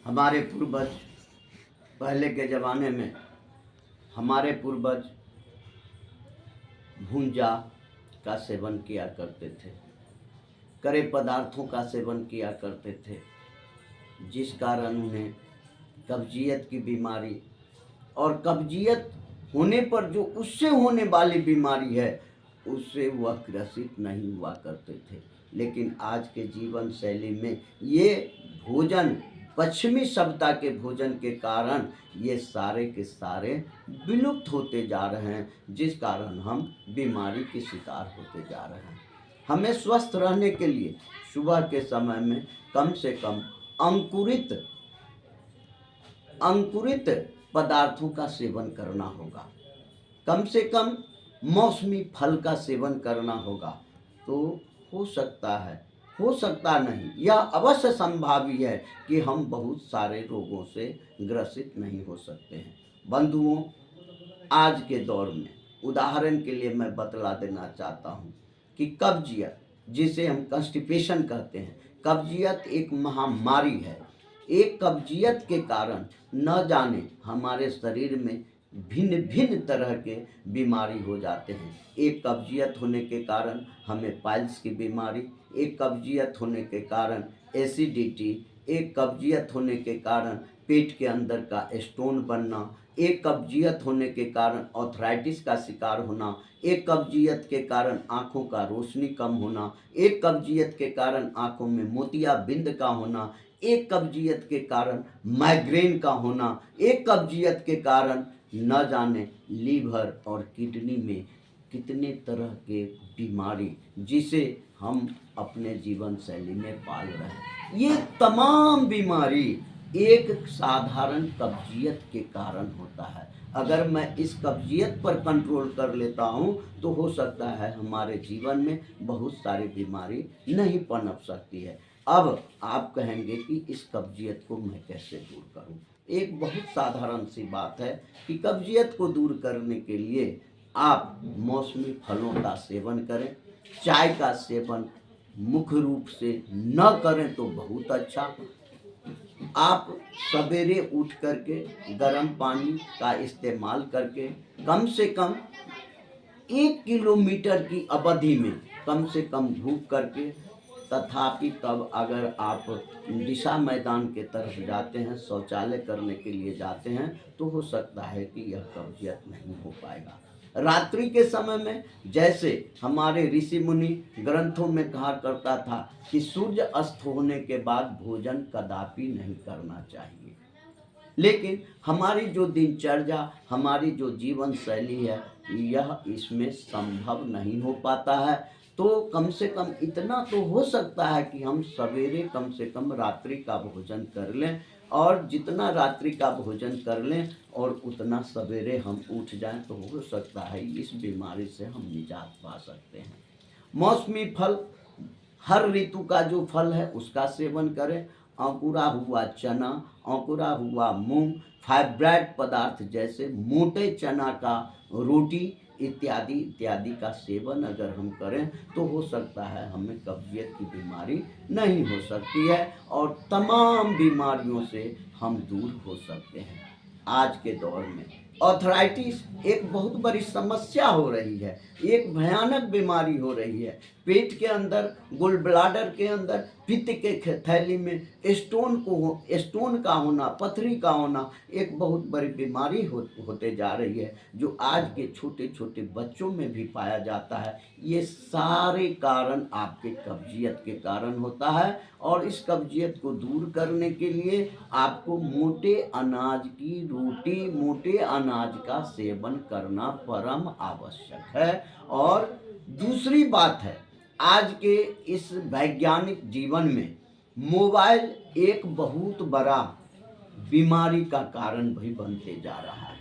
हमारे पूर्वज पहले के ज़माने में हमारे पूर्वज भूंजा का सेवन किया करते थे, कड़े पदार्थों का सेवन किया करते थे, जिस कारण उन्हें कब्जियत की बीमारी और कब्जियत होने पर जो उससे होने वाली बीमारी है उससे वह ग्रसित नहीं हुआ करते थे। लेकिन आज के जीवन शैली में ये भोजन, पश्चिमी सभ्यता के भोजन के कारण ये सारे के सारे विलुप्त होते जा रहे हैं, जिस कारण हम बीमारी के शिकार होते जा रहे हैं। हमें स्वस्थ रहने के लिए सुबह के समय में कम से कम अंकुरित पदार्थों का सेवन करना होगा, कम से कम मौसमी फल का सेवन करना होगा। तो हो सकता नहीं, यह अवश्य संभावी है कि हम बहुत सारे रोगों से ग्रसित नहीं हो सकते हैं। बंधुओं, आज के दौर में उदाहरण के लिए मैं बतला देना चाहता हूँ कि कब्जियत, जिसे हम कंस्टिपेशन कहते हैं, कब्जियत एक महामारी है। एक कब्जियत के कारण न जाने हमारे शरीर में भिन्न भिन्न तरह के बीमारी हो जाते हैं। एक कब्जियत होने के कारण हमें पाइल्स की बीमारी, एक कब्जियत होने के कारण एसिडिटी, एक कब्जियत होने के कारण पेट के अंदर का स्टोन बनना, एक कब्जियत होने के कारण आर्थराइटिस का शिकार होना, एक कब्जियत के कारण आँखों का रोशनी कम होना, एक कब्जियत के कारण आँखों में मोतियाबिंद का होना, एक कब्जियत के कारण माइग्रेन का होना, एक कब्जियत के कारण न जाने लीवर और किडनी में कितने तरह के बीमारी, जिसे हम अपने जीवन शैली में पाल रहे हैं। ये तमाम बीमारी एक साधारण कब्जियत के कारण होता है। अगर मैं इस कब्जियत पर कंट्रोल कर लेता हूँ तो हो सकता है हमारे जीवन में बहुत सारी बीमारी नहीं पनप सकती है। अब आप कहेंगे कि इस कब्जियत को मैं कैसे दूर करूं? एक बहुत साधारण सी बात है कि कब्जियत को दूर करने के लिए आप मौसमी फलों का सेवन करें। चाय का सेवन मुख्य रूप से न करें तो बहुत अच्छा। आप सवेरे उठ करके गर्म पानी का इस्तेमाल करके कम से कम 1 किलोमीटर की अवधि में कम से कम धूप करके, तथापि तब अगर आप दिशा मैदान के तरफ जाते हैं, शौचालय करने के लिए जाते हैं, तो हो सकता है कि यह कब्जियत नहीं हो पाएगा। रात्रि के समय में जैसे हमारे ऋषि मुनि ग्रंथों में कहा करता था कि सूर्य अस्त होने के बाद भोजन कदापि नहीं करना चाहिए, लेकिन हमारी जो दिनचर्या, हमारी जो जीवन शैली है, यह इसमें संभव नहीं हो पाता है। तो कम से कम इतना तो हो सकता है कि हम सवेरे कम से कम रात्रि का भोजन कर लें, और जितना रात्रि का भोजन कर लें और उतना सवेरे हम उठ जाएं, तो हो सकता है इस बीमारी से हम निजात पा सकते हैं। मौसमी फल, हर ऋतु का जो फल है उसका सेवन करें। अंकुरा हुआ चना, अंकुरा हुआ मूंग, फाइब्रेट पदार्थ जैसे मोटे चना का रोटी इत्यादि इत्यादि का सेवन अगर हम करें तो हो सकता है हमें कब्जियत की बीमारी नहीं हो सकती है, और तमाम बीमारियों से हम दूर हो सकते हैं। आज के दौर में आर्थराइटिस एक बहुत बड़ी समस्या हो रही है, एक भयानक बीमारी हो रही है। पेट के अंदर, गोल ब्लाडर के अंदर, पित्त के थैली में स्टोन का होना, पथरी का होना एक बहुत बड़ी बीमारी होते जा रही है, जो आज के छोटे छोटे बच्चों में भी पाया जाता है। ये सारे कारण आपके कब्जियत के कारण होता है, और इस कब्जियत को दूर करने के लिए आपको मोटे अनाज की रोटी, मोटे अनाज का सेवन करना परम आवश्यक है। और दूसरी बात है, आज के इस वैज्ञानिक जीवन में मोबाइल एक बहुत बड़ा बीमारी का कारण भी बनते जा रहा है।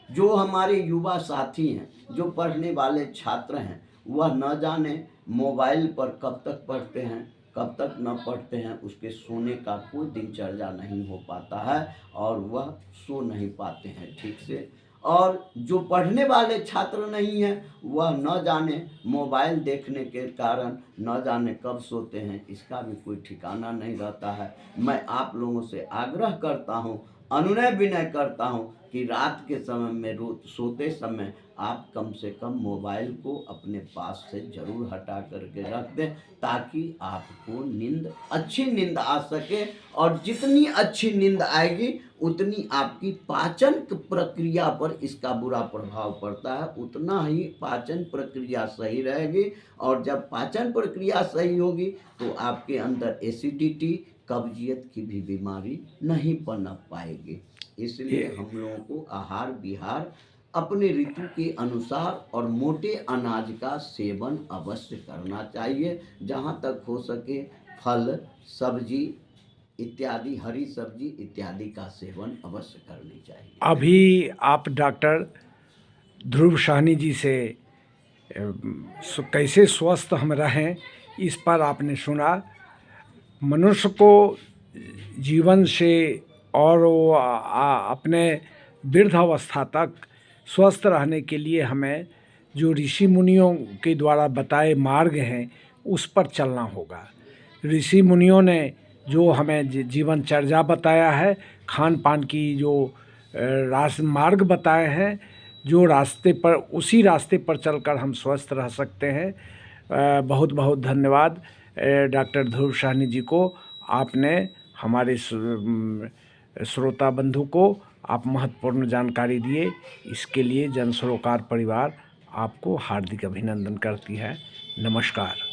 जो हमारे युवा साथी हैं, जो पढ़ने वाले छात्र हैं, वह न जाने मोबाइल पर कब तक पढ़ते हैं, कब तक न पढ़ते हैं, उसके सोने का कोई दिनचर्या नहीं हो पाता है और वह सो नहीं पाते हैं ठीक से। और जो पढ़ने वाले छात्र नहीं हैं वह न जाने मोबाइल देखने के कारण न जाने कब सोते हैं, इसका भी कोई ठिकाना नहीं रहता है। मैं आप लोगों से आग्रह करता हूँ, अनुनय विनय करता हूँ कि रात के समय में सोते समय आप कम से कम मोबाइल को अपने पास से ज़रूर हटा करके रख दें, ताकि आपको अच्छी नींद आ सके। और जितनी अच्छी नींद आएगी उतनी आपकी पाचन प्रक्रिया पर इसका बुरा प्रभाव पड़ता है, उतना ही पाचन प्रक्रिया सही रहेगी। और जब पाचन प्रक्रिया सही होगी तो आपके अंदर एसिडिटी, कब्जियत की भी बीमारी नहीं पनप पाएगी। इसलिए हम लोगों को आहार विहार अपने ऋतु के अनुसार और मोटे अनाज का सेवन अवश्य करना चाहिए। जहाँ तक हो सके फल, सब्जी इत्यादि, हरी सब्जी इत्यादि का सेवन अवश्य करनी चाहिए। अभी आप डॉक्टर ध्रुव साहनी जी से कैसे स्वस्थ हम रहें इस पर आपने सुना। मनुष्य को जीवन से और वो अपने वृद्धावस्था तक स्वस्थ रहने के लिए हमें जो ऋषि मुनियों के द्वारा बताए मार्ग हैं उस पर चलना होगा। ऋषि मुनियों ने जो हमें जीवन चर्या बताया है, खान पान की जो मार्ग बताए हैं, जो रास्ते पर, उसी रास्ते पर चलकर हम स्वस्थ रह सकते हैं। बहुत बहुत धन्यवाद डॉक्टर ध्रुव साहनी जी को। आपने हमारे श्रोता बंधु को आप महत्वपूर्ण जानकारी दिए, इसके लिए जन सरोकार परिवार आपको हार्दिक अभिनंदन करती है। नमस्कार।